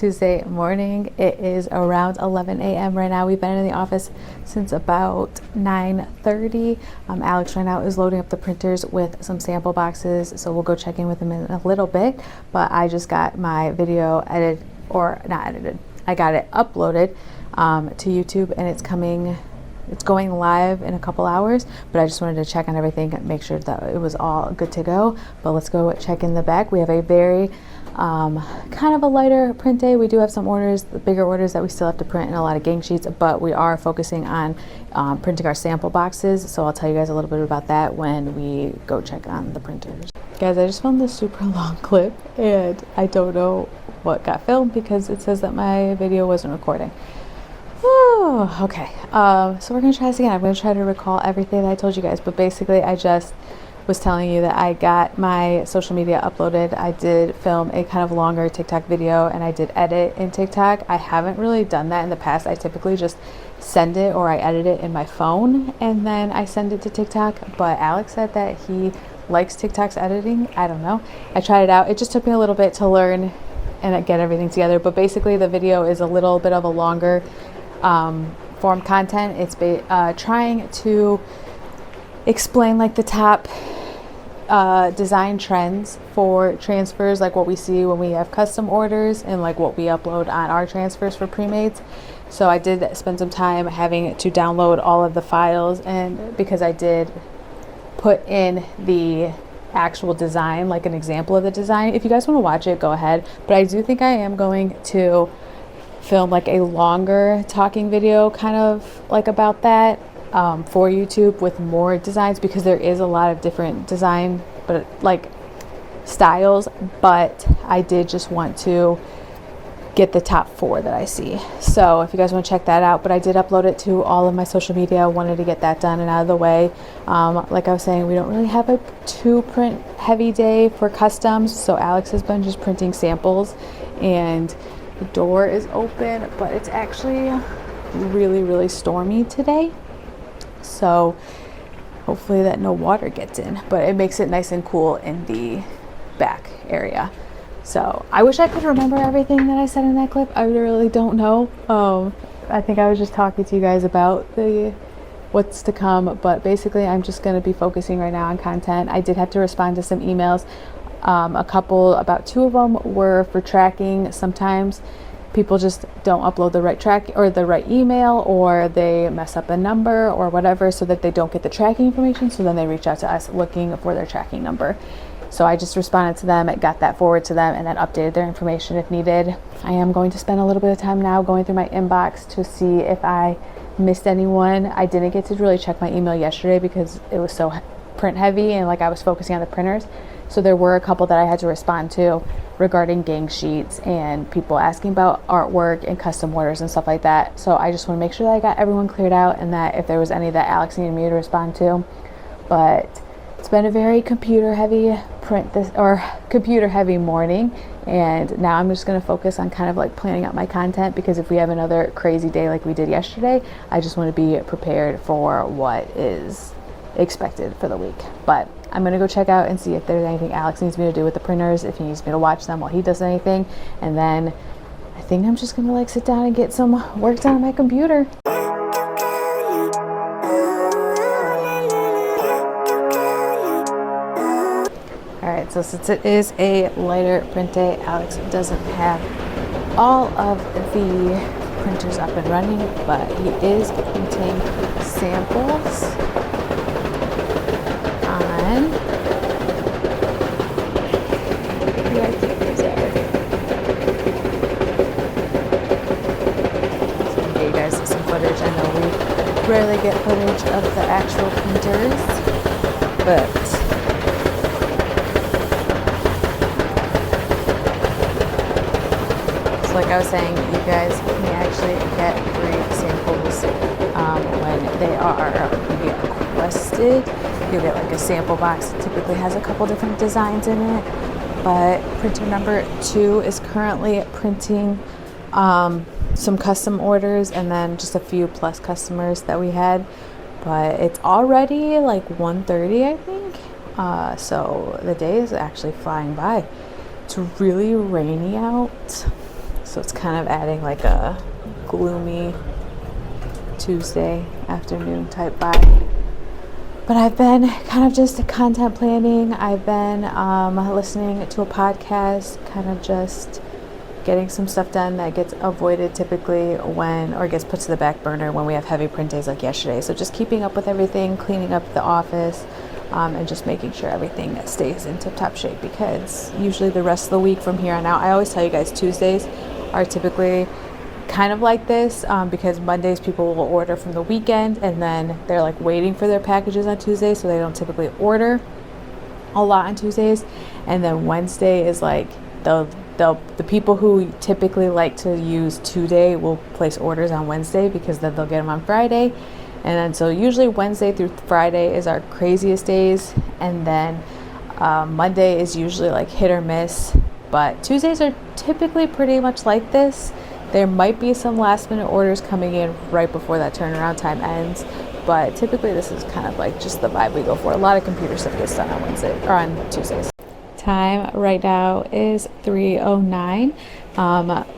Tuesday morning. It is around 11 a.m. right now. We've been in the office since about 9:30. Alex right now is loading up the printers with some sample boxes, so we'll go check in with him in a little bit. But I just got my video edited, or not edited, I got it uploaded to YouTube, and it's going live in a couple hours, but I just wanted to check on everything, make sure that it was all good to go. But let's go check in the back. We have a very kind of a lighter print day. We do have some orders, the bigger orders that we still have to print, and a lot of gang sheets, but we are focusing on printing our sample boxes, so I'll tell you guys a little bit about that when we go check on the printers. Guys, I just filmed this super long clip, and I don't know what got filmed because it says that my video wasn't recording. Oh, okay. So we're gonna try this again. I'm gonna try to recall everything that I told you guys, but basically I just was telling you that I got my social media uploaded. I did film a kind of longer TikTok video, and I did edit in TikTok. I haven't really done that in the past. I typically just send it, or I edit it in my phone and then I send it to TikTok, but Alex said that he likes TikTok's editing. I don't know. I tried it out. It just took me a little bit to learn and get everything together, but basically the video is a little bit of a longer form content. It's trying to explain like the top design trends for transfers, like what we see when we have custom orders and like what we upload on our transfers for pre-mades. So I did spend some time having to download all of the files, and because I did put in the actual design, like an example of the design. If you guys want to watch it, go ahead, but I do think I am going to film like a longer talking video kind of like about that for YouTube with more designs, because there is a lot of different design but like styles, but I did just want to get the top 4 that I see. So if you guys want to check that out, but I did upload it to all of my social media. I wanted to get that done and out of the way. Like I was saying, we don't really have a too print heavy day for customs, so Alex has been just printing samples, and the door is open, but it's actually really stormy today, so hopefully that no water gets in, but it makes it nice and cool in the back area. So I wish I could remember everything that I said in that clip. I really don't know. I think I was just talking to you guys about what's to come, but basically I'm just going to be focusing right now on content. I did have to respond to some emails. About 2 of them were for tracking. Sometimes people just don't upload the right track or the right email, or they mess up a number or whatever, so that they don't get the tracking information. So then they reach out to us looking for their tracking number. So I just responded to them, got that forward to them, and then updated their information if needed. I am going to spend a little bit of time now going through my inbox to see if I missed anyone. I didn't get to really check my email yesterday because it was so print heavy and like I was focusing on the printers. So there were a couple that I had to respond to regarding gang sheets and people asking about artwork and custom orders and stuff like that. So I just want to make sure that I got everyone cleared out, and that if there was any that Alex needed me to respond to. But it's been a very computer heavy morning, and now I'm just going to focus on kind of like planning out my content, because if we have another crazy day like we did yesterday, I just want to be prepared for what is expected for the week. But I'm gonna go check out and see if there's anything Alex needs me to do with the printers, if he needs me to watch them while he does anything, and then I think I'm just gonna like sit down and get some work done on my computer. Alright, so since it is a lighter print day, Alex doesn't have all of the printers up and running, but he is printing samples on give you guys some footage. I know we rarely get footage of the actual printers, but so like I was saying, you guys can actually get free samples when they are requested. You'll get like a sample box that typically has a couple different designs in it, but printer number 2 is currently printing some custom orders, and then just a few plus customers that we had, but it's already like 1:30, I think, so the day is actually flying by. It's really rainy out, So it's kind of adding like a gloomy Tuesday afternoon type vibe. But I've been kind of just content planning. I've been listening to a podcast, kind of just getting some stuff done that gets avoided typically or gets put to the back burner when we have heavy print days like yesterday. So just keeping up with everything, cleaning up the office, and just making sure everything stays in tip-top shape, because usually the rest of the week from here on out, I always tell you guys Tuesdays are typically kind of like this, because Mondays people will order from the weekend and then they're like waiting for their packages on Tuesday, so they don't typically order a lot on Tuesdays. And then Wednesday is like the people who typically like to use 2-day will place orders on Wednesday, because then they'll get them on Friday. And then so usually Wednesday through Friday is our craziest days, and then Monday is usually like hit or miss, but Tuesdays are typically pretty much like this. There might be some last minute orders coming in right before that turnaround time ends, but typically this is kind of like just the vibe we go for. A lot of computer stuff gets done on Wednesday or on Tuesdays. Time right now is 3:09.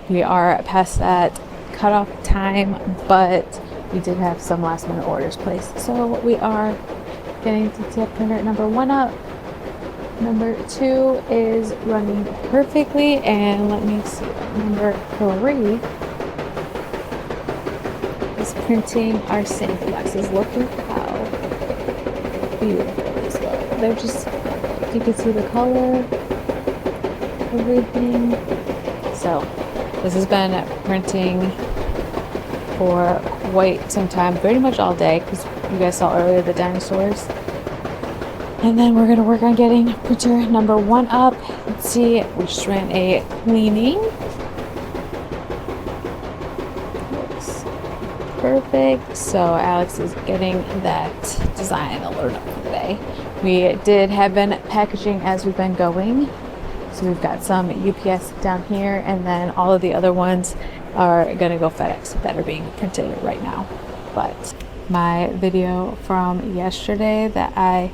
We are past that cutoff time, but we did have some last minute orders placed. So we are getting DTF printer number 1 up. Number 2 is running perfectly, and let me see, number 3 is printing our sample boxes. Look at how beautiful these look. They're just, you can see the color, everything. So this has been printing for quite some time, pretty much all day, because you guys saw earlier the dinosaurs. And then we're going to work on getting printer number 1 up. Let's see, we just ran a cleaning. Looks perfect. So Alex is getting that design alert up for today. We have been packaging as we've been going. So we've got some UPS down here, and then all of the other ones are going to go FedEx that are being printed right now. But my video from yesterday that I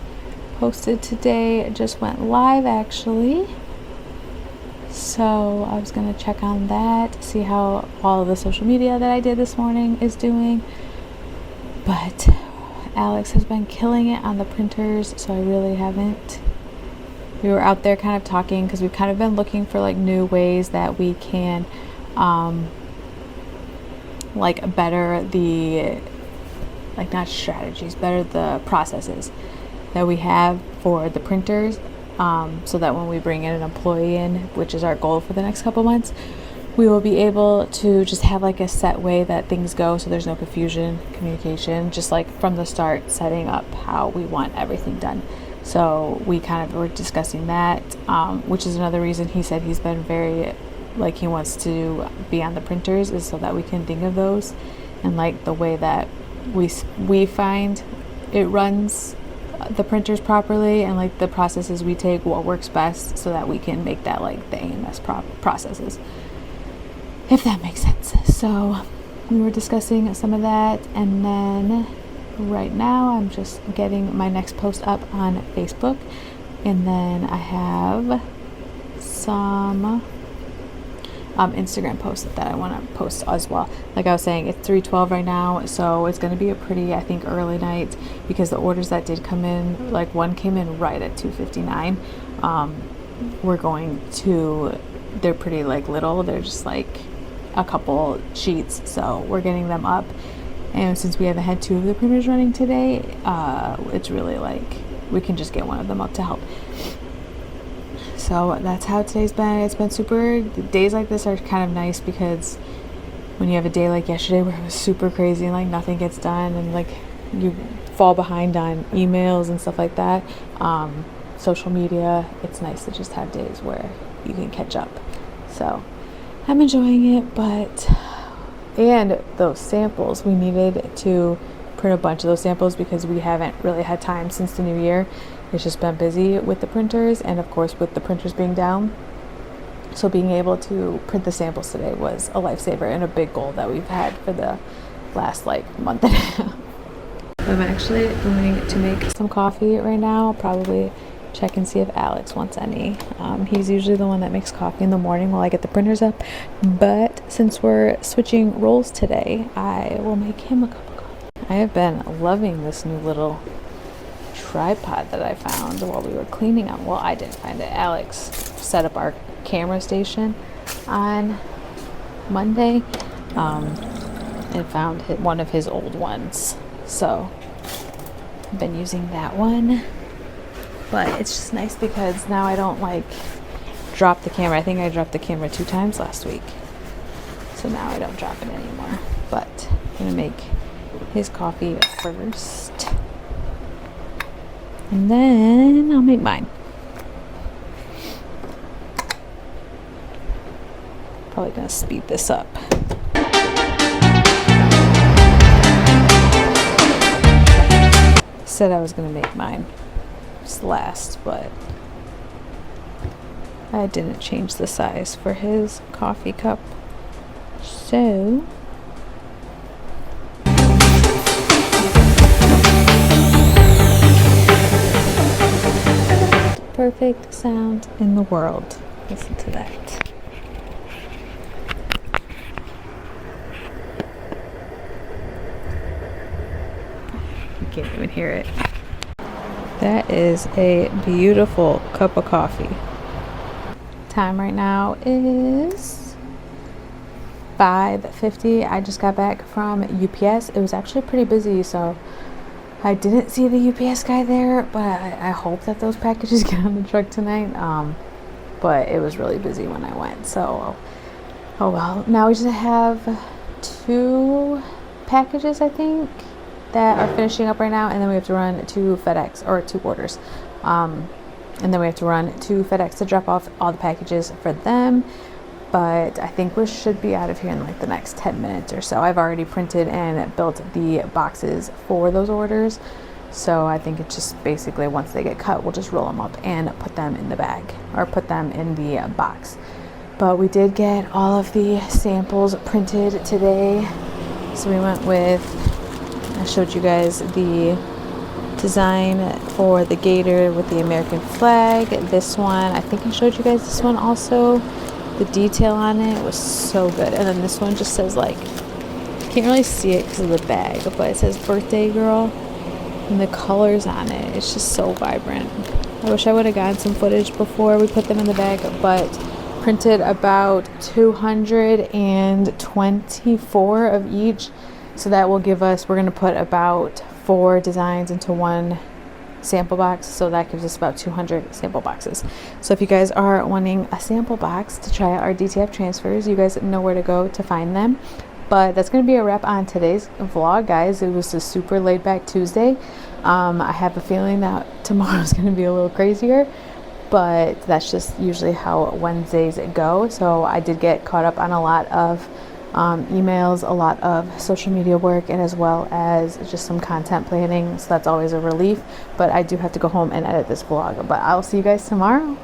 posted today just went live actually, so I was gonna check on that, see how all of the social media that I did this morning is doing. But Alex has been killing it on the printers, so I really haven't. We were out there kind of talking, because we've kind of been looking for like new ways that we can like better the, like, not strategies, better the processes that we have for the printers, so that when we bring in an employee in, which is our goal for the next couple months, we will be able to just have like a set way that things go, so there's no confusion, communication, just like from the start, setting up how we want everything done. So we kind of were discussing that, which is another reason he said he's been very, like, he wants to be on the printers, is so that we can think of those and like the way that we find it runs the printers properly, and like the processes we take, what works best, so that we can make that like the AMS processes, if that makes sense. So we were discussing some of that, and then right now I'm just getting my next post up on Facebook, and then I have some Instagram posts that I want to post as well. Like I was saying, it's 3:12 right now, so it's going to be a pretty, I think, early night, because the orders that did come in, like one came in right at 2:59. We're going to, they're pretty like little, they're just like a couple sheets, so we're getting them up. And since we haven't had 2 of the printers running today, it's really like we can just get one of them up to help. So that's how today's been. It's been super. Days like this are kind of nice, because when you have a day like yesterday where it was super crazy and like nothing gets done, and like you fall behind on emails and stuff like that, social media, it's nice to just have days where you can catch up. So I'm enjoying it. And those samples, we needed to print a bunch of those samples, because we haven't really had time since the new year. It's just been busy with the printers, and of course with the printers being down. So being able to print the samples today was a lifesaver, and a big goal that we've had for the last like month and a half. I'm actually going to make some coffee right now, probably check and see if Alex wants any. He's usually the one that makes coffee in the morning while I get the printers up, but since we're switching roles today, I will make him a cup of coffee. I have been loving this new little tripod that I found while we were cleaning up. Well, I didn't find it. Alex set up our camera station on Monday and found one of his old ones. So I've been using that one. But it's just nice because now I don't like drop the camera. I think I dropped the camera 2 times last week. So now I don't drop it anymore. But I'm going to make his coffee first. And then I'll make mine. Probably going to speed this up. Said I was going to make mine last, but I didn't change the size for his coffee cup, so perfect sound in the world. Listen to that. You can't even hear it. That is a beautiful cup of coffee. Time right now is 5:50. I just got back from UPS. It was actually pretty busy, so I didn't see the UPS guy there, but I hope that those packages get on the truck tonight. But it was really busy when I went, so oh well. Now we just have 2 packages, I think, that are finishing up right now, and then we have to run 2 FedEx, or 2 orders, and then we have to run 2 FedEx to drop off all the packages for them. But I think we should be out of here in like the next 10 minutes or so. I've already printed and built the boxes for those orders, so I think it's just basically once they get cut, we'll just roll them up and put them in the bag, or put them in the box. But we did get all of the samples printed today, so we went with, I showed you guys the design for the gator with the American flag. This one, I think I showed you guys this one also. The detail on it was so good. And then this one just says, like, can't really see it because of the bag, but it says birthday girl. And the colors on it, it's just so vibrant. I wish I would have gotten some footage before we put them in the bag, but printed about 224 of each. So that will give us, we're going to put about 4 designs into 1 sample box. So that gives us about 200 sample boxes. So if you guys are wanting a sample box to try out our DTF transfers, you guys know where to go to find them. But that's going to be a wrap on today's vlog, guys. It was a super laid back Tuesday. I have a feeling that tomorrow's going to be a little crazier, but that's just usually how Wednesdays go. So I did get caught up on a lot of emails, a lot of social media work, and as well as just some content planning, so that's always a relief. But I do have to go home and edit this vlog, but I'll see you guys tomorrow.